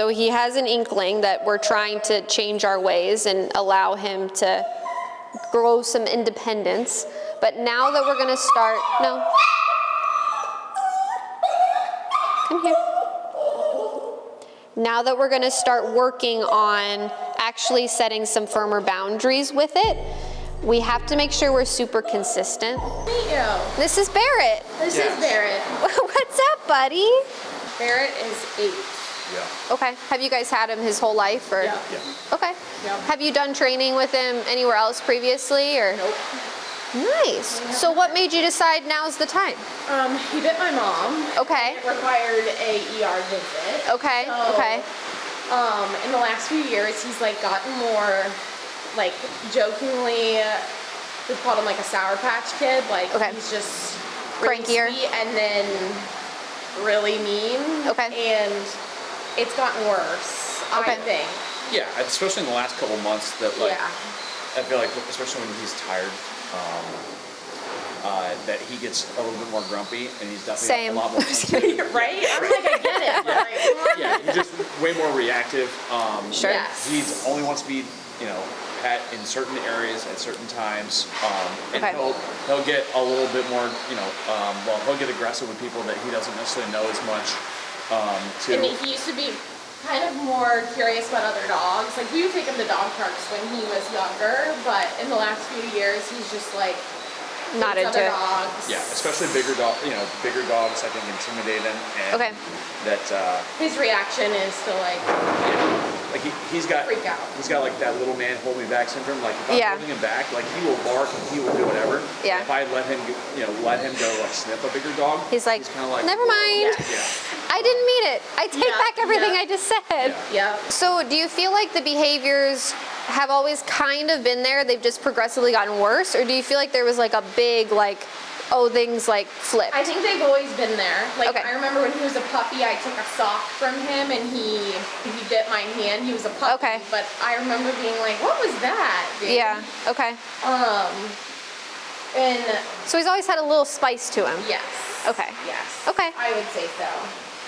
So he has an inkling that we're trying to change our ways and allow him to grow some independence. But now that we're gonna start, no. Come here. Now that we're gonna start working on actually setting some firmer boundaries with it, we have to make sure we're super consistent. Meet you. This is Barrett. This is Barrett. What's up, buddy? Barrett is 8. Yeah. Okay. Have you guys had him his whole life, or? Yeah. Okay. Yeah. Have you done training with him anywhere else previously, or? Nope. Nice. So what made you decide now's the time? He bit my mom. Okay. It required a ER visit. Okay. So, Okay. In the last few years, he's like gotten more, like jokingly, we've called him like a Sour Patch Kid. Like he's just really Crankier. sweet and then really mean. Okay. And it's gotten worse, I think. Yeah, especially in the last couple months that like, Yeah. I feel like especially when he's tired, that he gets a little bit more grumpy and he's definitely a lot more sensitive. Right? I'm like, I get it. But like, come on. Yeah, he's just way more reactive. Sure. Yes. He only wants to be, pet in certain areas at certain times, and he'll get a little bit more, he'll get aggressive with people that he doesn't necessarily know as much. And he used to be kind of more curious about other dogs. Like we would take him to dog parks when he was younger, but in the last few years he's just like Not into other it. dogs. Yeah, especially bigger dogs I think intimidate him, and that His reaction is to like like he's got freak out. He's got like that little man hold me back syndrome. Like if I'm holding him back, like he will bark and he will do whatever. Yeah. If I let him go like sniff a bigger dog, He's kind of like, never mind. Yeah. I didn't mean it. I take back everything I just said. Yeah. So do you feel like the behaviors have always kind of been there, they've just progressively gotten worse, or do you feel like there was like a big things like flipped? I think they've always been there. Like I remember when he was a puppy, I took a sock from him and he bit my hand. He was a puppy. Okay. But I remember being like, what was that, dude? Yeah. Okay. And so he's always had a little spice to him. yes. Okay. Yes. Okay. I would say so.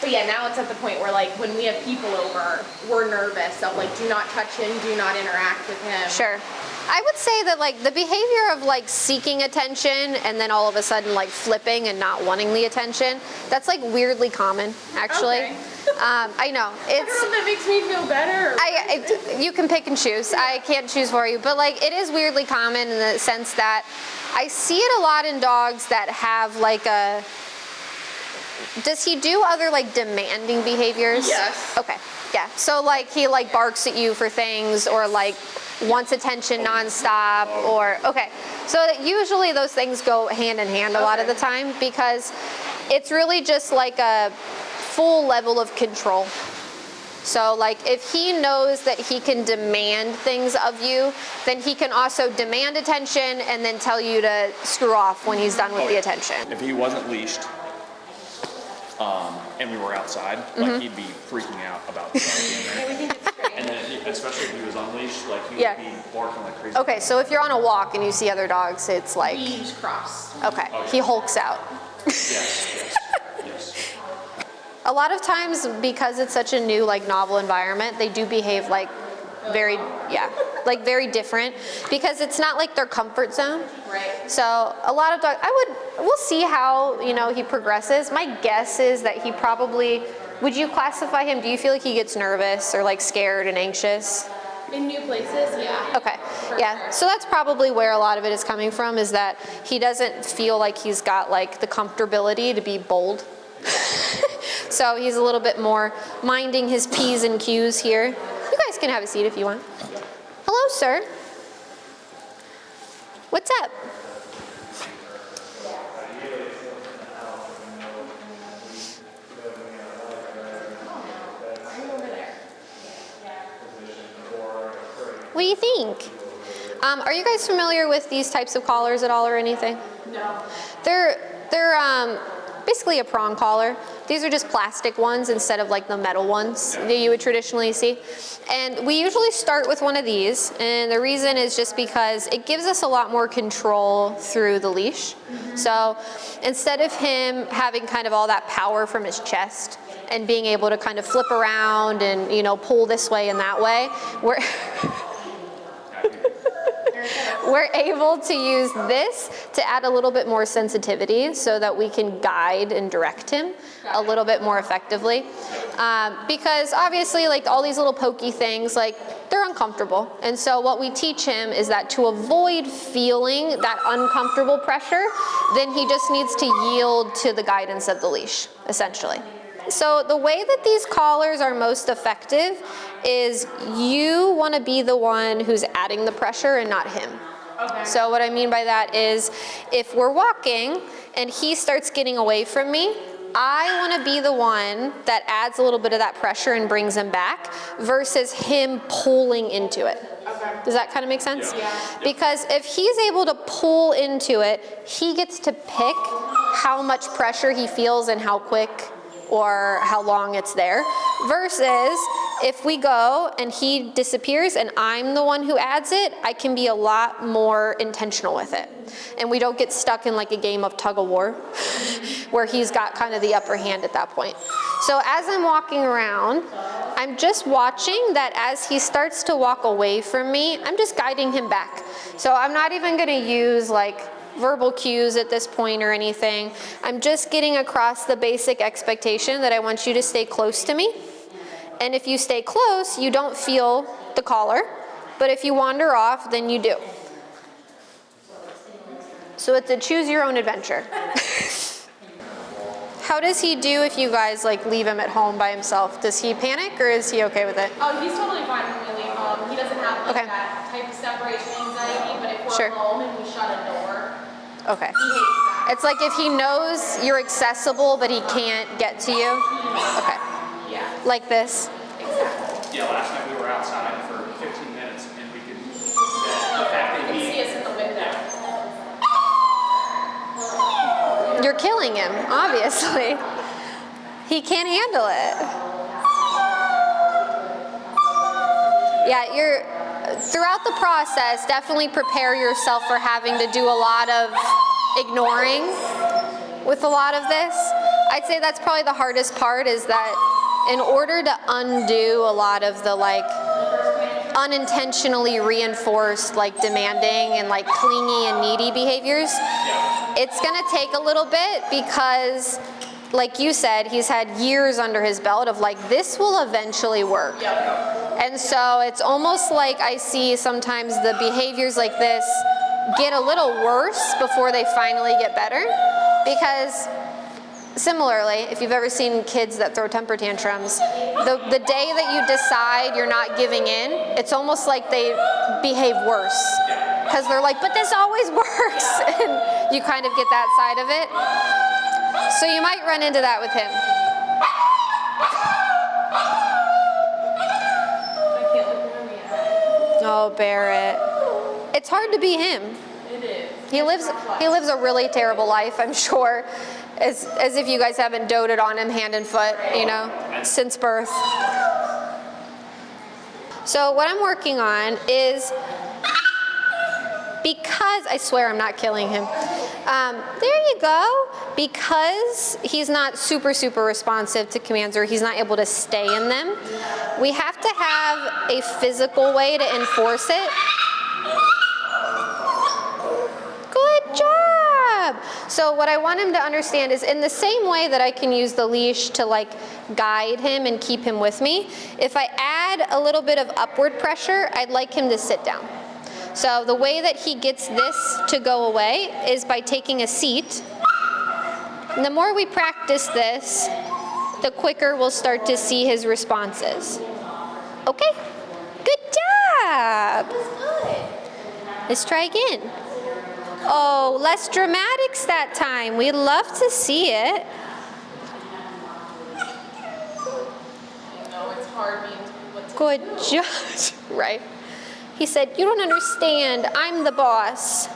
But yeah, now it's at the point where like when we have people over, we're nervous of like, do not touch him, do not interact with him. Sure. I would say that like the behavior of like seeking attention and then all of a sudden like flipping and not wanting the attention, that's like weirdly common actually. Okay. I know. I don't know if that makes me feel better. You can pick and choose. I can't choose for you, but like it is weirdly common in the sense that I see it a lot in dogs that have like a. Does he do other like demanding behaviors? Yes. Okay. Yeah. So like he like barks at you for things or like wants attention nonstop or okay. So usually those things go hand in hand a lot of the time because it's really just like a full level of control. So like if he knows that he can demand things of you, then he can also demand attention and then tell you to screw off when he's done with the attention. If he wasn't leashed, and we were outside, like he'd be freaking out about the dog being there. And then, especially if he was unleashed, like he would be barking like crazy. Okay, so if you're on a walk and you see other dogs, it's like Leash cross. okay, he hulks out. Yes. A lot of times, because it's such a new, like, novel environment, they do behave like very different because it's not like their comfort zone. Right. So a lot of dogs, we'll see how, he progresses. My guess is that he probably, would you classify him, do you feel like he gets nervous or like scared and anxious? In new places, yeah. Okay, yeah. So that's probably where a lot of it is coming from, is that he doesn't feel like he's got like the comfortability to be bold. So he's a little bit more minding his P's and Q's here. You guys can have a seat if you want. Hello, sir. What's up? What do you think? Are you guys familiar with these types of collars at all or anything? No. They're basically a prong collar. These are just plastic ones instead of like the metal ones that you would traditionally see. And we usually start with one of these, and the reason is just because it gives us a lot more control through the leash. So instead of him having kind of all that power from his chest and being able to kind of flip around and, you know, pull this way and that way. We're able to use this to add a little bit more sensitivity so that we can guide and direct him a little bit more effectively. Because obviously, like, all these little pokey things, like, they're uncomfortable. And so what we teach him is that to avoid feeling that uncomfortable pressure, then he just needs to yield to the guidance of the leash, essentially. So the way that these collars are most effective is you want to be the one who's adding the pressure and not him. Okay. So what I mean by that is if we're walking and he starts getting away from me, I want to be the one that adds a little bit of that pressure and brings him back versus him pulling into it. Okay. Does that kind of make sense? Yeah. Because if he's able to pull into it, he gets to pick how much pressure he feels and how quick or how long it's there, versus if we go and he disappears and I'm the one who adds it, I can be a lot more intentional with it. And we don't get stuck in like a game of tug of war where he's got kind of the upper hand at that point. So as I'm walking around, I'm just watching that as he starts to walk away from me, I'm just guiding him back. So I'm not even gonna use like verbal cues at this point or anything. I'm just getting across the basic expectation that I want you to stay close to me. And if you stay close, you don't feel the collar, but if you wander off, then you do. So it's a choose your own adventure. How does he do if you guys like leave him at home by himself? Does he panic or is he okay with it? Oh, he's totally fine when we leave home. He doesn't have like that type of separation anxiety, but if we're home and we shut a door, okay. He hates that. It's like if he knows you're accessible, but he can't get to you. Okay. Yeah. Like this. Exactly. Yeah, last night we were outside for 15 minutes and we could, the fact that You can see us in the window. You're killing him, obviously. He can't handle it. Yeah, throughout the process, definitely prepare yourself for having to do a lot of ignoring with a lot of this. I'd say that's probably the hardest part, is that in order to undo a lot of the like unintentionally reinforced like demanding and like clingy and needy behaviors, it's gonna take a little bit because, like you said, he's had years under his belt of like, this will eventually work. And so it's almost like I see sometimes the behaviors like this get a little worse before they finally get better. Because similarly, if you've ever seen kids that throw temper tantrums, the day that you decide you're not giving in, it's almost like they behave worse. Because they're like, but this always works. And you kind of get that side of it. So you might run into that with him. I can't look at him yet. Oh, Barrett. It's hard to be him. It is. He lives a really terrible life, I'm sure. As if you guys haven't doted on him hand and foot, you know, since birth. So what I'm working on is, because, I swear I'm not killing him. There you go. Because he's not super responsive to commands, or he's not able to stay in them, we have to have a physical way to enforce it. Good job. So what I want him to understand is, in the same way that I can use the leash to like guide him and keep him with me, if I add a little bit of upward pressure, I'd like him to sit down. So the way that he gets this to go away is by taking a seat. And the more we practice this, the quicker we'll start to see his responses. Okay? Good job. Let's try again. Oh, less dramatics that time. We'd love to see it. No, it's hard being what to Good job. Right. He said, you don't understand. I'm the boss.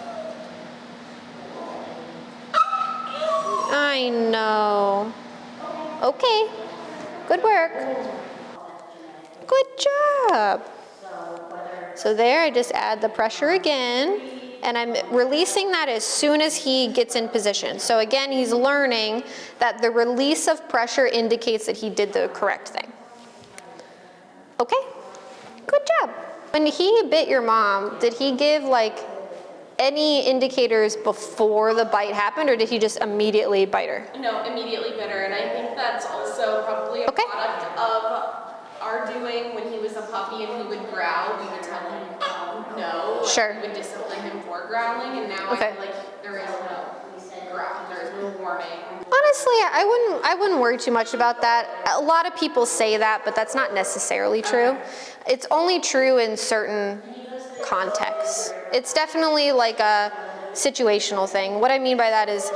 I know. Okay. Good work. Good job. So there, I just add the pressure again. and I'm releasing that as soon as he gets in position. So again, he's learning that the release of pressure indicates that he did the correct thing. Okay, good job. When he bit your mom, did he give like any indicators before the bite happened, or did he just immediately bite her? No, immediately bit her, and I think that's also probably a product of our doing. When he was a puppy and he would growl, we would tell him no. Like, Sure. we would discipline him for growling, and now I feel like there is no growl, there is no warning. Honestly, I wouldn't worry too much about that. A lot of people say that, but that's not necessarily true. It's only true in certain contexts. It's definitely like a situational thing. What I mean by that is,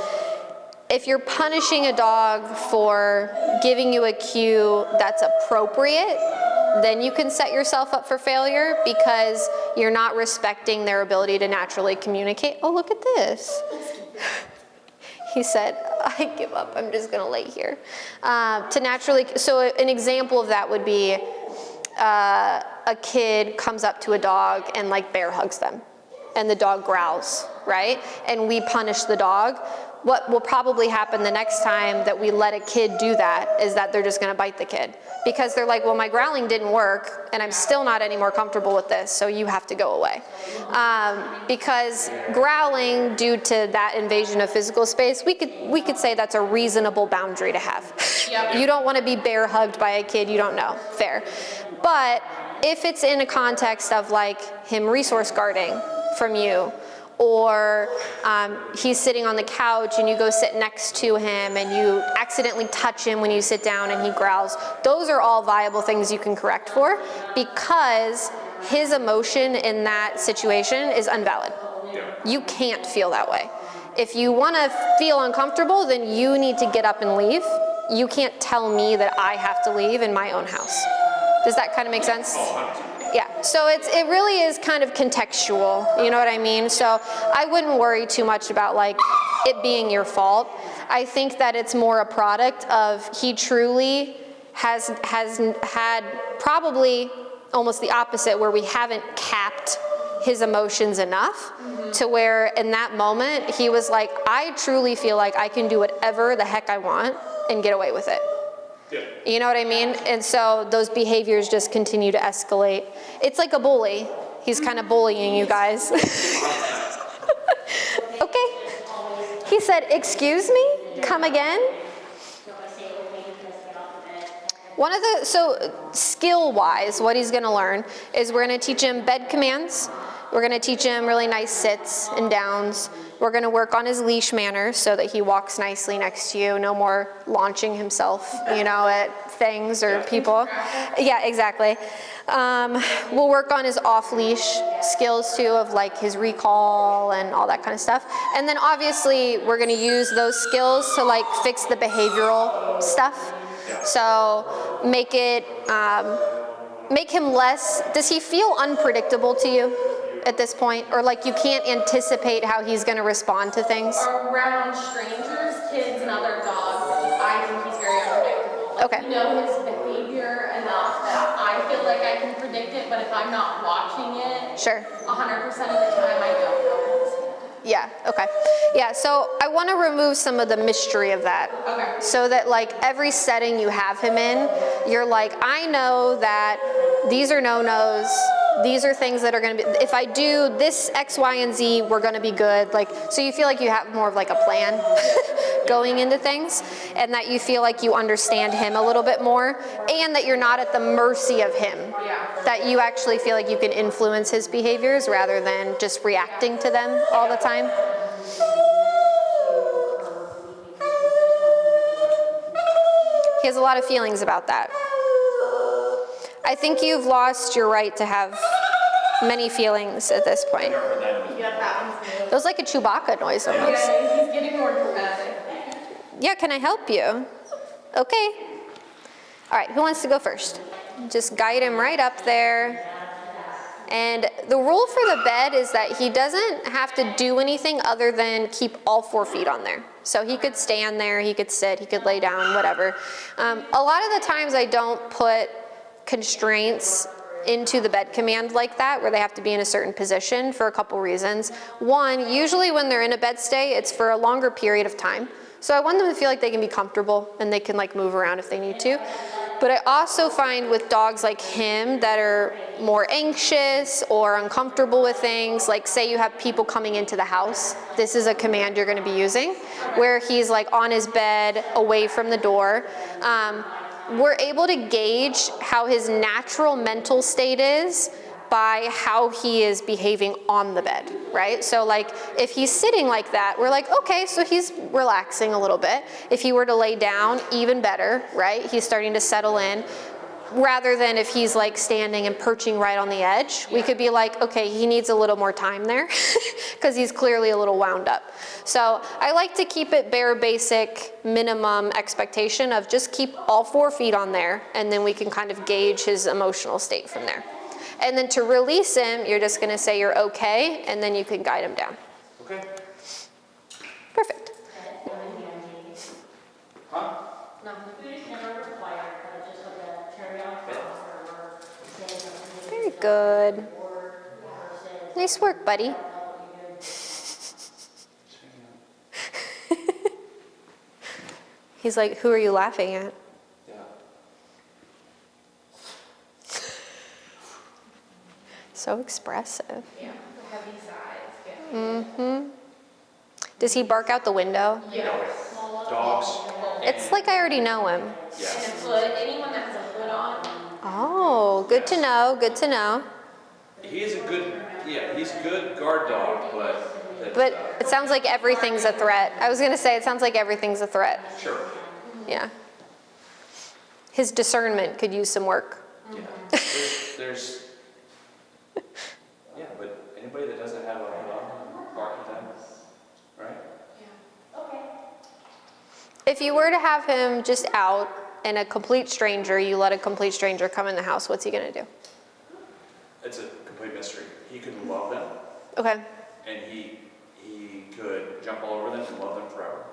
if you're punishing a dog for giving you a cue that's appropriate, then you can set yourself up for failure because you're not respecting their ability to naturally communicate. Oh, look at this. He said, I give up, I'm just gonna lay here. So an example of that would be a kid comes up to a dog and like bear hugs them, and the dog growls, right? And we punish the dog. What will probably happen the next time that we let a kid do that is that they're just gonna bite the kid, because they're like, well, my growling didn't work and I'm still not any more comfortable with this, so you have to go away. Because growling, due to that invasion of physical space, we could say that's a reasonable boundary to have. Yep. You don't wanna be bear hugged by a kid you don't know, fair. But if it's in a context of like him resource guarding from you, or he's sitting on the couch and you go sit next to him and you accidentally touch him when you sit down and he growls, those are all viable things you can correct for, because his emotion in that situation is invalid. You can't feel that way. If you want to feel uncomfortable, then you need to get up and leave. You can't tell me that I have to leave in my own house. Does that kind of make sense? Yeah, so it really is kind of contextual, you know what I mean? So I wouldn't worry too much about like it being your fault. I think that it's more a product of he truly has had probably almost the opposite, where we haven't capped his emotions enough to where in that moment he was like, I truly feel like I can do whatever the heck I want and get away with it. You know what I mean? And so those behaviors just continue to escalate. It's like a bully. He's kind of bullying you guys. Okay. He said, excuse me? Come again? So skill-wise, what he's gonna learn is we're gonna teach him bed commands. We're gonna teach him really nice sits and downs. We're gonna work on his leash manners so that he walks nicely next to you. No more launching himself, you know, at things or people. Yeah, exactly. We'll work on his off-leash skills too, of like his recall and all that kind of stuff. And then obviously we're gonna use those skills to like fix the behavioral stuff. So make him less, does he feel unpredictable to you at this point? Or like you can't anticipate how he's gonna respond to things? Around strangers, kids, and other dogs, I think he's very unpredictable. Like, Okay. You know his behavior enough that I feel like I can predict it, but if I'm not watching it, Sure. 100% of the time I don't know. Yeah, okay. Yeah, so I want to remove some of the mystery of that. Okay. So that like every setting you have him in, you're like, I know that these are no-nos, these are things that are going to be, if I do this X, Y, and Z, we're going to be good. Like, so you feel like you have more of like a plan going into things, and that you feel like you understand him a little bit more, and that you're not at the mercy of him. Yeah. That you actually feel like you can influence his behaviors rather than just reacting to them all the time. He has a lot of feelings about that. I think you've lost your right to have many feelings at this point. That was like a Chewbacca noise almost. Yeah, he's getting more dramatic. Yeah, can I help you? Okay. All right, who wants to go first? Just guide him right up there. And the rule for the bed is that he doesn't have to do anything other than keep all 4 feet on there. So he could stand there, he could sit, he could lay down, whatever. A lot of the times I don't put constraints into the bed command like that, where they have to be in a certain position for a couple reasons. One, usually when they're in a bed stay, it's for a longer period of time. So I want them to feel like they can be comfortable and they can like move around if they need to. But I also find with dogs like him that are more anxious or uncomfortable with things, like say you have people coming into the house, this is a command you're gonna be using, where he's like on his bed away from the door. We're able to gauge how his natural mental state is by how he is behaving on the bed, right? So like if he's sitting like that, we're like, okay, so he's relaxing a little bit. If he were to lay down, even better, right? He's starting to settle in. Rather than if he's like standing and perching right on the edge, we could be like, okay, he needs a little more time there because he's clearly a little wound up. So I like to keep it bare basic minimum expectation of just keep all 4 feet on there, and then we can kind of gauge his emotional state from there. And then to release him, you're just gonna say you're okay, and then you can guide him down. Okay. Perfect. Huh? Very good. Nice work, buddy. He's like, who are you laughing at? Yeah. So expressive. Yeah, the heavy sides. Mm-hmm. Does he bark out the window? Yes. Dogs. It's like I already know him. Yeah. And a hood, anyone that has a hood on. Oh, good to know, good to know. He is a good, he's a good guard dog, but. But it sounds like everything's a threat. I was gonna say, it sounds like everything's a threat. Sure. Yeah. His discernment could use some work. Yeah. There's yeah, but anybody that doesn't have a hood on, bark at them, right? Yeah. Okay. If you were to have him just out and a complete stranger, you let a complete stranger come in the house, what's he gonna do? It's a complete mystery. He could love them, Okay. and he could jump all over them and love them forever.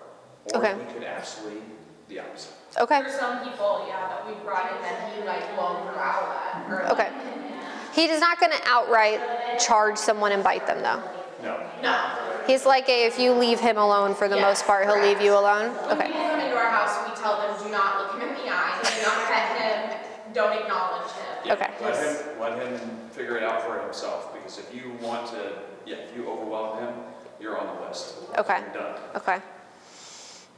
Or Okay. he could absolutely the opposite. Okay. For some people, yeah, that we brought in that he like won't growl at. Or Okay. He's not gonna outright charge someone and bite them though. No. No. He's like if you leave him alone for the most part, he'll leave you alone. When Okay. people come into our house, we tell them, do not look him in the eye, do not pet him, don't acknowledge him. Yeah, Okay. Let him figure it out for himself, because if you want to, if you overwhelm him, you're on the list. Okay. You're done. Okay.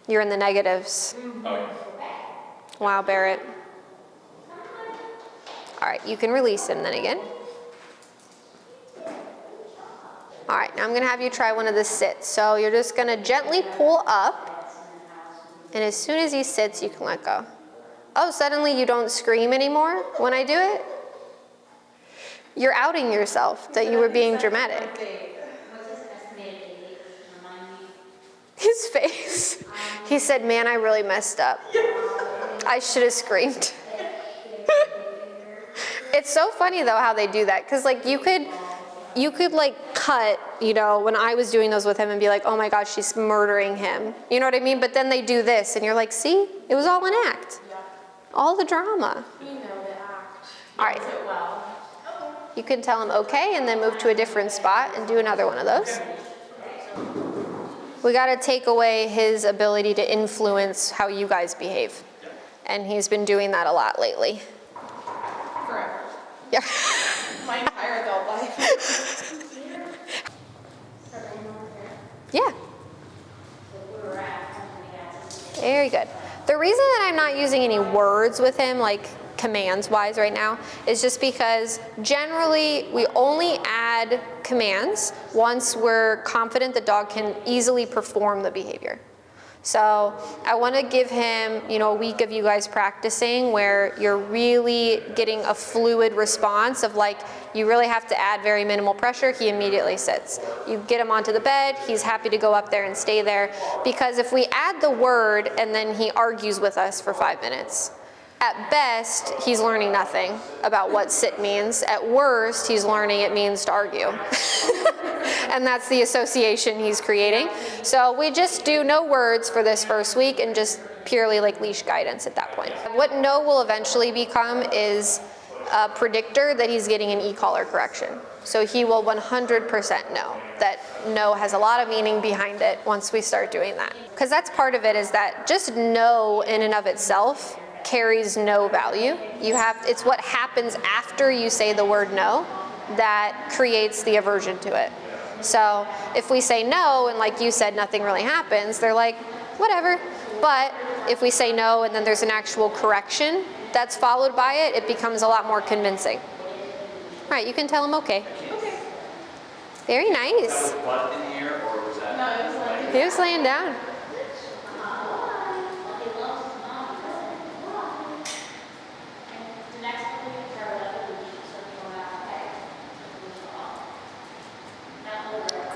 You're in the negatives. Oh, yeah. Wow, Barrett. All right, you can release him then again. All right, now I'm gonna have you try one of the sits. So you're just gonna gently pull up, and as soon as he sits, you can let go. Oh, suddenly you don't scream anymore when I do it? You're outing yourself that you were being dramatic. His face. He said, man, I really messed up. I should have screamed. It's so funny though how they do that, because like you could like cut, you know, when I was doing those with him and be like, oh my gosh, she's murdering him. You know what I mean? But then they do this and you're like, see, it was all an act. All the drama. You know the act. All right. Does it well. You can tell him okay and then move to a different spot and do another one of those. We got to take away his ability to influence how you guys behave. And he's been doing that a lot lately. Forever. Yeah. My entire adult life. Yeah. Very good. The reason that I'm not using any words with him, like commands-wise right now, is just because generally we only add commands once we're confident the dog can easily perform the behavior. So I want to give him, you know, a week of you guys practicing where you're really getting a fluid response of like, you really have to add very minimal pressure, he immediately sits. You get him onto the bed, he's happy to go up there and stay there. Because if we add the word and then he argues with us for 5 minutes, at best, he's learning nothing about what sit means. At worst, he's learning it means to argue. And that's the association he's creating. So we just do no words for this first week and just purely like leash guidance at that point. What no will eventually become is a predictor that he's getting an e-collar correction. So he will 100% know that no has a lot of meaning behind it once we start doing that. Because that's part of it, is that just no in and of itself carries no value. It's what happens after you say the word no that creates the aversion to it. So if we say no and, like you said, nothing really happens, they're like, whatever. But if we say no and then there's an actual correction that's followed by it, it becomes a lot more convincing. All right, you can tell him okay. Okay. Very nice. Was butt in the air, or was that? No, it was like. He was laying down.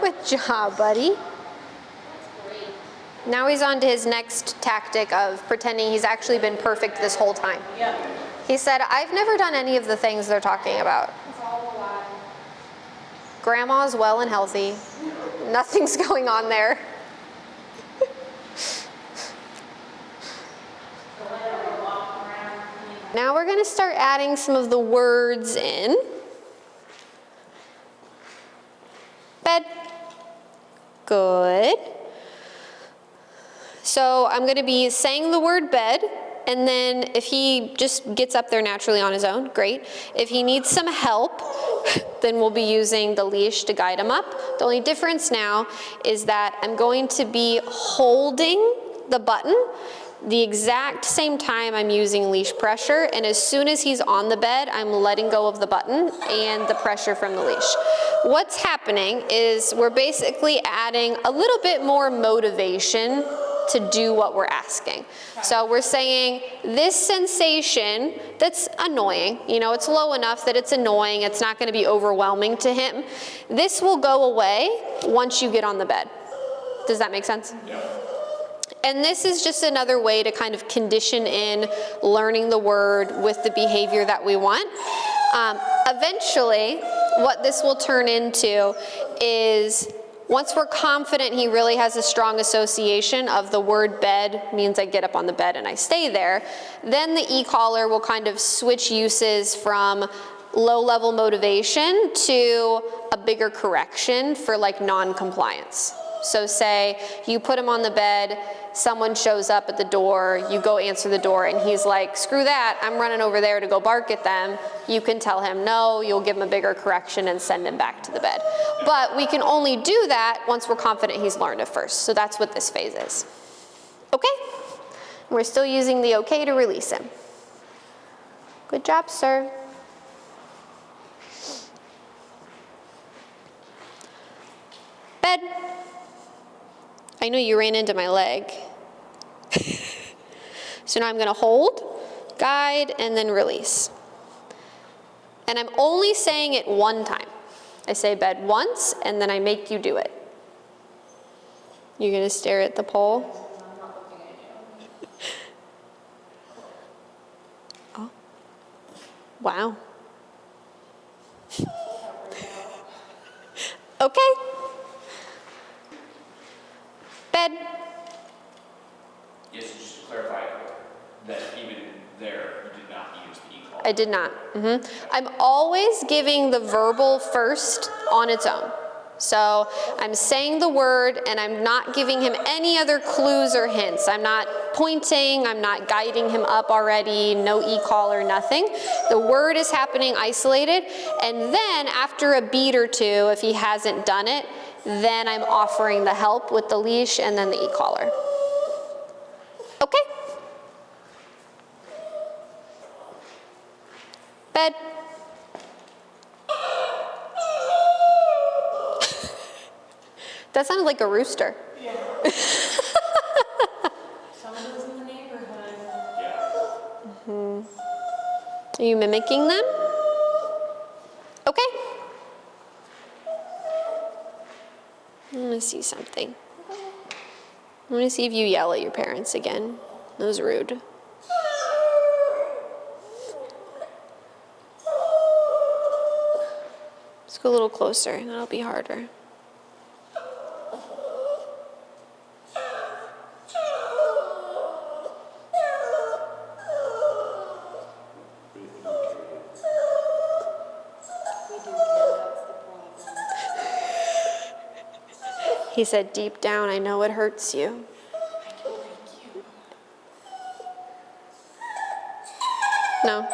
Good job, buddy. Now he's on to his next tactic of pretending he's actually been perfect this whole time. Yep. He said, I've never done any of the things they're talking about. It's all a lie. Grandma's well and healthy. Nothing's going on there. Now we're going to start adding some of the words in. Bed. Good. So I'm going to be saying the word bed, and then if he just gets up there naturally on his own, great. If he needs some help, then we'll be using the leash to guide him up. The only difference now is that I'm going to be holding the button the exact same time I'm using leash pressure, and as soon as he's on the bed, I'm letting go of the button and the pressure from the leash. What's happening is we're basically adding a little bit more motivation to do what we're asking. So we're saying this sensation that's annoying, you know, it's low enough that it's annoying, it's not going to be overwhelming to him. This will go away once you get on the bed. Does that make sense? Yeah. And this is just another way to kind of condition in learning the word with the behavior that we want. Eventually, what this will turn into is, once we're confident he really has a strong association of the word bed means I get up on the bed and I stay there, then the e-collar will kind of switch uses from low-level motivation to a bigger correction for like non-compliance. So say you put him on the bed, someone shows up at the door, you go answer the door, and he's like, screw that, I'm running over there to go bark at them. You can tell him no, you'll give him a bigger correction and send him back to the bed. But we can only do that once we're confident he's learned it first. So that's what this phase is. Okay? We're still using the okay to release him. Good job, sir. Bed. I know you ran into my leg. So now I'm going to hold, guide, and then release. And I'm only saying it one time. I say bed once, and then I make you do it. You're going to stare at the pole? Oh. Wow. Okay. Bed. Yes, just to clarify that even there, you did not use the e-collar. I did not. I'm always giving the verbal first on its own. So I'm saying the word and I'm not giving him any other clues or hints. I'm not pointing, I'm not guiding him up already, no e-collar, nothing. The word is happening isolated, and then after a beat or two, if he hasn't done it, then I'm offering the help with the leash and then the e-collar. Okay? Bed. That sounded like a rooster. Yeah. Someone was in the neighborhood. Yeah. Are you mimicking them? Okay. I want to see something. I want to see if you yell at your parents again. That was rude. Let's go a little closer. That'll be harder. He said, deep down, I know it hurts you. No.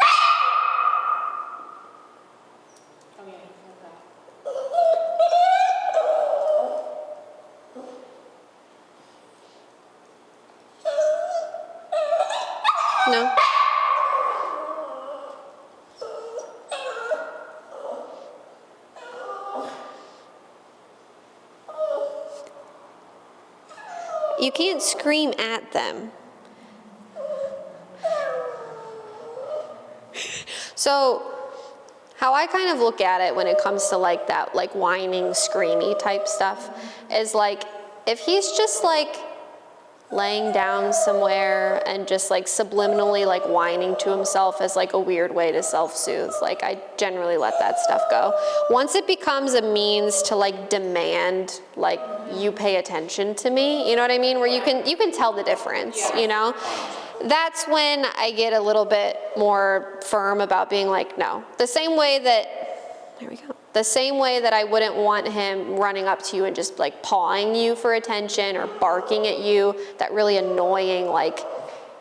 No. You can't scream at them. So, how I kind of look at it when it comes to like that, like whining, screamy type stuff, is like, if he's just like laying down somewhere and just like subliminally like whining to himself as like a weird way to self-soothe, like I generally let that stuff go. Once it becomes a means to like demand like you pay attention to me, you know what I mean, where you can tell the difference, you know, that's when I get a little bit more firm about being like, no. The same way that, there we go. The same way that I wouldn't want him running up to you and just like pawing you for attention or barking at you, that really annoying, like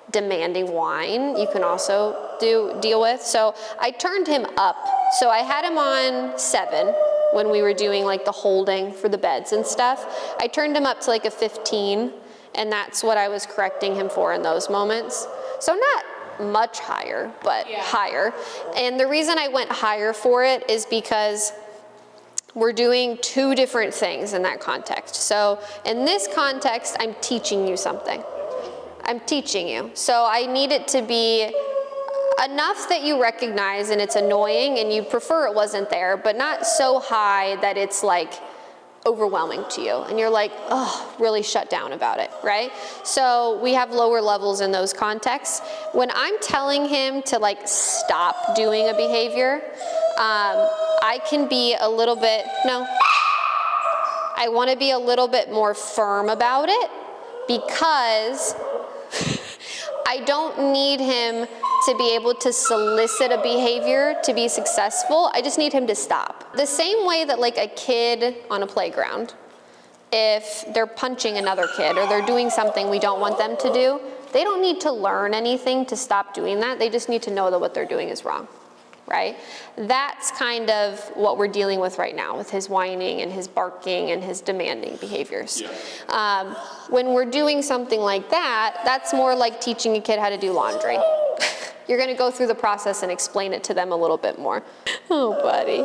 demanding whine you can also deal with. So I turned him up. So I had him on 7 when we were doing like the holding for the beds and stuff. I turned him up to like a 15, and that's what I was correcting him for in those moments. So not much higher, but higher. And the reason I went higher for it is because we're doing 2 different things in that context. So in this context, I'm teaching you something. I'm teaching you. So I need it to be enough that you recognize and it's annoying and you'd prefer it wasn't there, but not so high that it's like overwhelming to you and you're like, oh, really shut down about it, right? So we have lower levels in those contexts. When I'm telling him to like stop doing a behavior, I can be a little bit, I want to be a little bit more firm about it because I don't need him to be able to solicit a behavior to be successful. I just need him to stop. The same way that like a kid on a playground, if they're punching another kid or they're doing something we don't want them to do, they don't need to learn anything to stop doing that. They just need to know that what they're doing is wrong, right? That's kind of what we're dealing with right now with his whining and his barking and his demanding behaviors. Yeah. When we're doing something like that, that's more like teaching a kid how to do laundry. You're gonna go through the process and explain it to them a little bit more. Oh, buddy.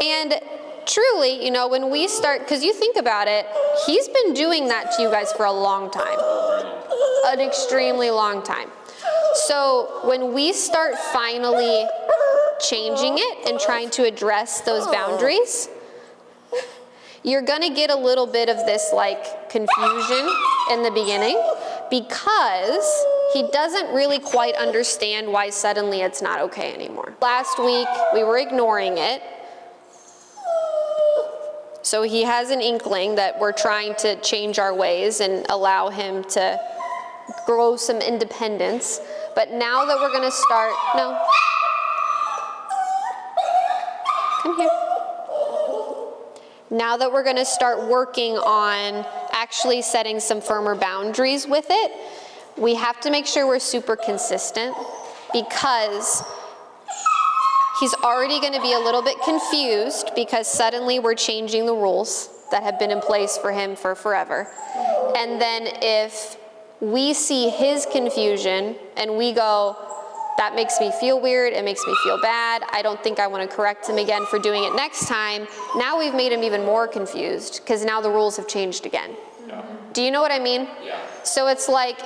And truly, you know, when we start, because you think about it, he's been doing that to you guys for a long time, an extremely long time. So when we start finally changing it and trying to address those boundaries, you're gonna get a little bit of this like confusion in the beginning because he doesn't really quite understand why suddenly it's not okay anymore. Last week, we were ignoring it. So he has an inkling that we're trying to change our ways and allow him to grow some independence. But now that we're gonna start, come here. Now that we're gonna start working on actually setting some firmer boundaries with it, we have to make sure we're super consistent because he's already gonna be a little bit confused because suddenly we're changing the rules that have been in place for him for forever. And then if we see his confusion and we go, that makes me feel weird, it makes me feel bad, I don't think I wanna correct him again for doing it next time, now we've made him even more confused because now the rules have changed again. Yeah. Do you know what I mean? Yeah. So it's like,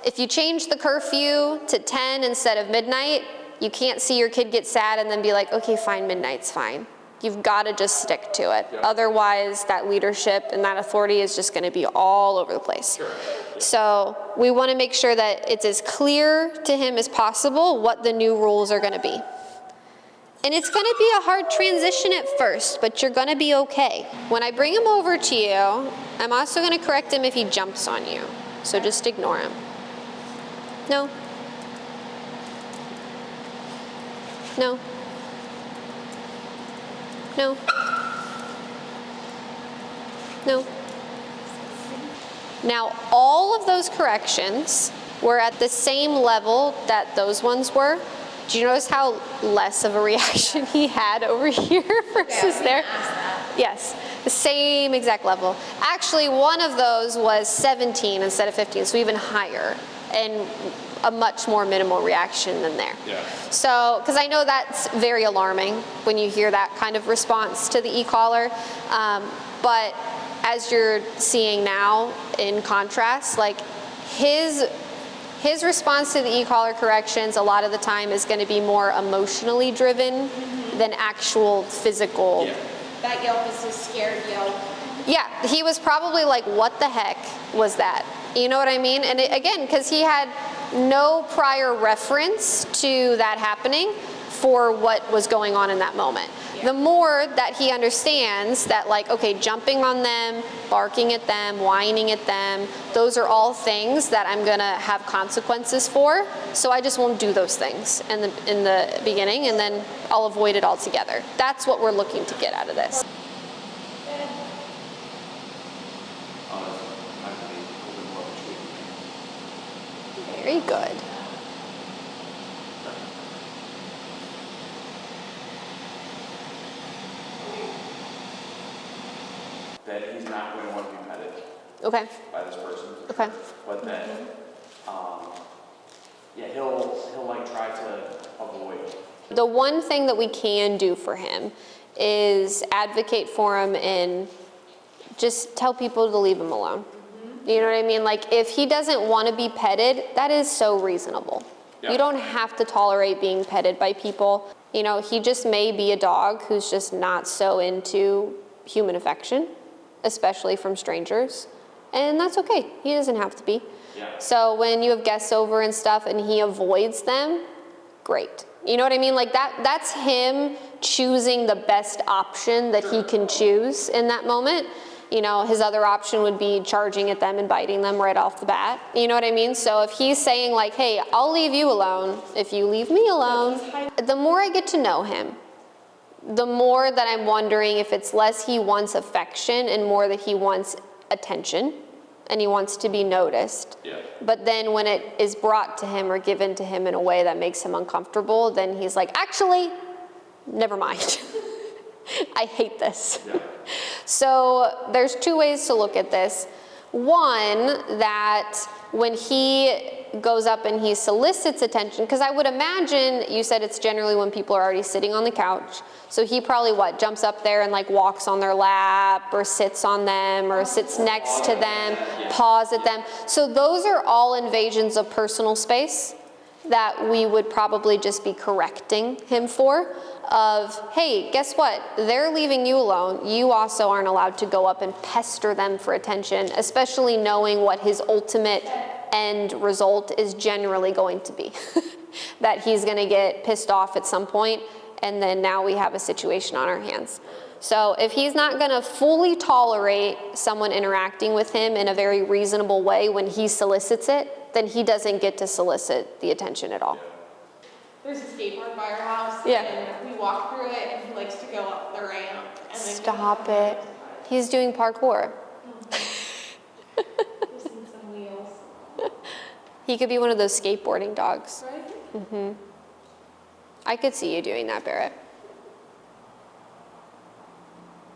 if you change the curfew to 10 instead of midnight, you can't see your kid get sad and then be like, okay, fine, midnight's fine. You've gotta just stick to it. Yeah. Otherwise, that leadership and that authority is just gonna be all over the place. Sure. So we wanna make sure that it's as clear to him as possible what the new rules are gonna be. And it's gonna be a hard transition at first, but you're gonna be okay. When I bring him over to you, I'm also gonna correct him if he jumps on you. So just ignore him. No. No. No. No. Now, all of those corrections were at the same level that those ones were. Do you notice how less of a reaction he had over here versus there? Yes, the same exact level. Actually, one of those was 17 instead of 15, so even higher, and a much more minimal reaction than there. Yeah. So, because I know that's very alarming when you hear that kind of response to the e-collar, but as you're seeing now in contrast, like his response to the e-collar corrections a lot of the time is going to be more emotionally driven than actual physical. Yeah. That yelp is a scared yelp. Yeah, he was probably like, what the heck was that? You know what I mean? And again, because he had no prior reference to that happening for what was going on in that moment. Yeah. The more that he understands that, like, okay, jumping on them, barking at them, whining at them, those are all things that I'm gonna have consequences for, so I just won't do those things in the beginning, and then I'll avoid it altogether. That's what we're looking to get out of this. Very good. That he's not going to want to be petted Okay. by this person. Okay. But then, yeah, he'll like try to avoid. The one thing that we can do for him is advocate for him and just tell people to leave him alone. You know what I mean? Like, if he doesn't want to be petted, that is so reasonable. Yeah. You don't have to tolerate being petted by people. You know, he just may be a dog who's just not so into human affection, especially from strangers. And that's okay. He doesn't have to be. Yeah. So when you have guests over and stuff and he avoids them, great. You know what I mean? Like, that's him choosing the best option that he can choose in that moment. You know, his other option would be charging at them and biting them right off the bat. You know what I mean? So if he's saying like, hey, I'll leave you alone if you leave me alone, the more I get to know him, the more that I'm wondering if it's less he wants affection and more that he wants attention and he wants to be noticed. Yeah. But then when it is brought to him or given to him in a way that makes him uncomfortable, then he's like, actually, never mind. I hate this. Yeah. So there's two ways to look at this. One, that when he goes up and he solicits attention, because I would imagine you said it's generally when people are already sitting on the couch. So he probably jumps up there and like walks on their lap or sits on them or sits next to them, paws at them. So those are all invasions of personal space that we would probably just be correcting him for. Of, hey, guess what? They're leaving you alone. You also aren't allowed to go up and pester them for attention, especially knowing what his ultimate end result is generally going to be. That he's going to get pissed off at some point, and then now we have a situation on our hands. So if he's not going to fully tolerate someone interacting with him in a very reasonable way when he solicits it, then he doesn't get to solicit the attention at all. There's a skateboard by our house, yeah. And we walk through it, and he likes to go up the ramp. And stop it. He's doing parkour. Just in some wheels. He could be one of those skateboarding dogs. Right? Mm-hmm. I could see you doing that, Barrett.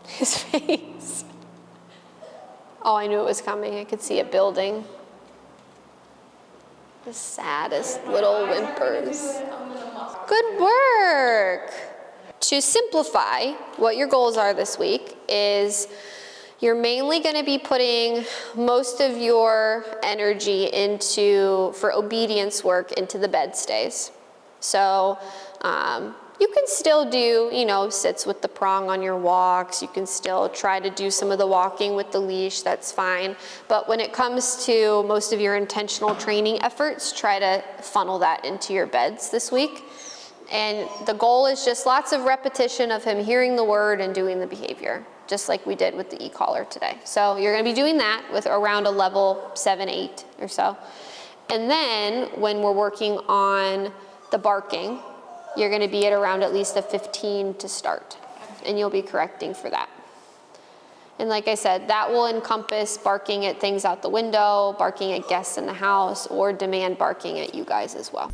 His face. Oh, I knew it was coming. I could see it building. The saddest little whimpers. Good work. To simplify, what your goals are this week is you're mainly going to be putting most of your energy for obedience work into the bed stays. So you can still do, sits with the prong on your walks. You can still try to do some of the walking with the leash. That's fine. But when it comes to most of your intentional training efforts, try to funnel that into your beds this week. And the goal is just lots of repetition of him hearing the word and doing the behavior, just like we did with the e-collar today. So you're going to be doing that with around a level 7, 8 or so. And then when we're working on the barking, you're going to be at around at least a 15 to start, and you'll be correcting for that. And like I said, that will encompass barking at things out the window, barking at guests in the house, or demand barking at you guys as well.